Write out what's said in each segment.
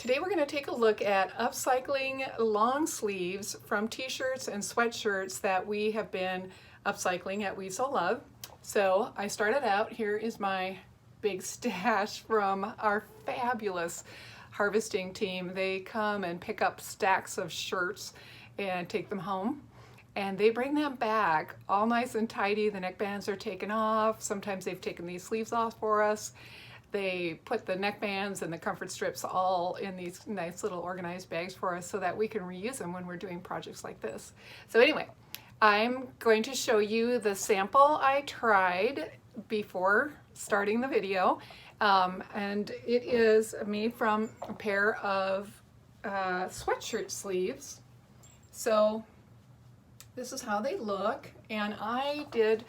Today we're going to take a look at upcycling long sleeves from t-shirts and sweatshirts that we have been upcycling at We So Love. So I started out, here is my big stash from our fabulous harvesting team. They come and pick up stacks of shirts and take them home. And they bring them back all nice and tidy. The neckbands are taken off. Sometimes they've taken these sleeves off for us. They put the neckbands and the comfort strips all in these nice little organized bags for us so that we can reuse them when we're doing projects like this. So anyway, I'm going to show you the sample I tried before starting the video. And it is made from a pair of sweatshirt sleeves. So this is how they look, and I did,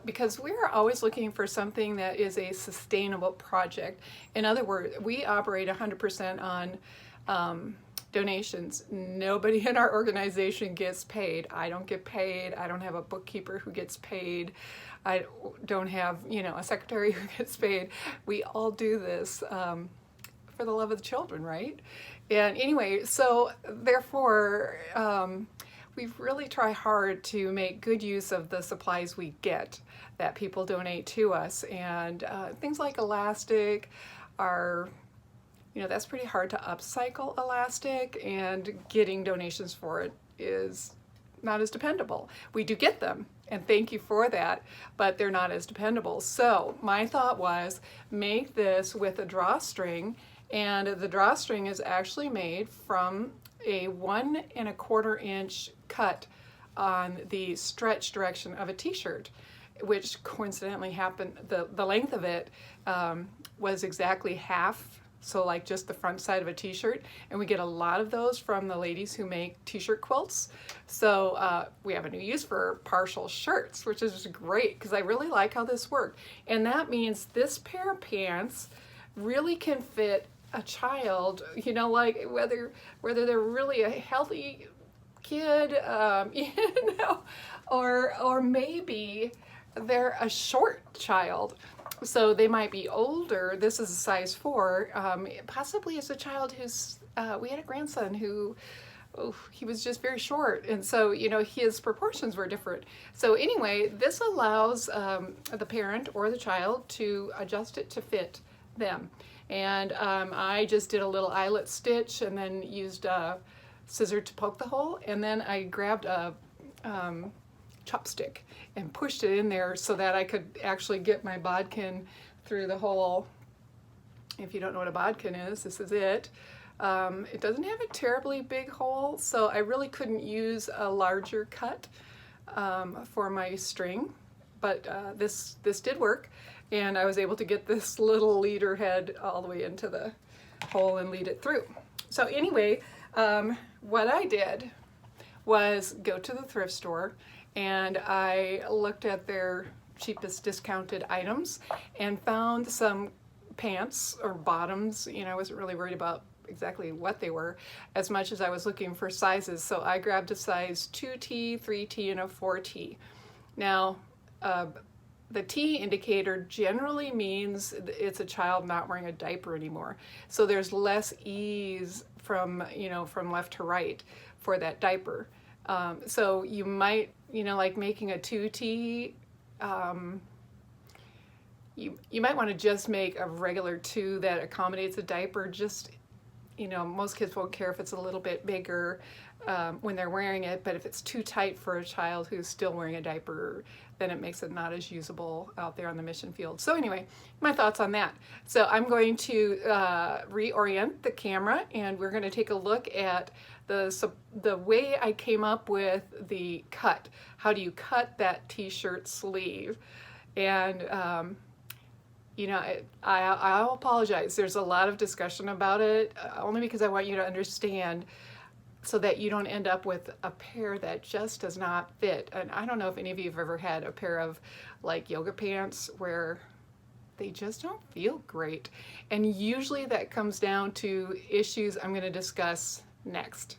because we're always looking for something that is a sustainable project. In other words, we operate 100% on donations. Nobody in our organization gets paid. I don't get paid. I don't have a bookkeeper who gets paid. I don't have, a secretary who gets paid. We all do this for the love of the children, right? And anyway, so therefore, we really try hard to make good use of the supplies we get that people donate to us. And things like elastic are, that's pretty hard to upcycle elastic, and getting donations for it is not as dependable. We do get them, and thank you for that, but they're not as dependable. So my thought was, make this with a drawstring, and the drawstring is actually made from a 1 1/4 inch cut on the stretch direction of a t-shirt, which coincidentally happened, the length of it was exactly half, so like just the front side of a t-shirt, and we get a lot of those from the ladies who make t-shirt quilts. So we have a new use for partial shirts, which is great because I really like how this worked. And that means this pair of pants really can fit a child, like whether they're really a healthy kid, or maybe they're a short child. So they might be older. This is a size 4. Possibly as a child who's, we had a grandson who, he was just very short, and so his proportions were different. So anyway, this allows the parent or the child to adjust it to fit them. And I just did a little eyelet stitch and then used a scissor to poke the hole, and then I grabbed a chopstick and pushed it in there so that I could actually get my bodkin through the hole. If you don't know what a bodkin is, this is it. It doesn't have a terribly big hole, so I really couldn't use a larger cut for my string, but this did work. And I was able to get this little leader head all the way into the hole and lead it through. So anyway, what I did was go to the thrift store, and I looked at their cheapest discounted items and found some pants or bottoms. I wasn't really worried about exactly what they were as much as I was looking for sizes. So I grabbed a size 2T, 3T, and a 4T. Now, the T indicator generally means it's a child not wearing a diaper anymore. So there's less ease from left to right for that diaper. So you might, like making a 2T, you might want to just make a regular 2 that accommodates a diaper. Just, most kids won't care if it's a little bit bigger when they're wearing it, but if it's too tight for a child who's still wearing a diaper, then it makes it not as usable out there on the mission field. So anyway, my thoughts on that. So I'm going to reorient the camera, and we're going to take a look at the way I came up with the cut. How do you cut that t-shirt sleeve? And I'll apologize. There's a lot of discussion about it, only because I want you to understand, so that you don't end up with a pair that just does not fit. And I don't know if any of you have ever had a pair of like yoga pants where they just don't feel great. And usually that comes down to issues I'm going to discuss next.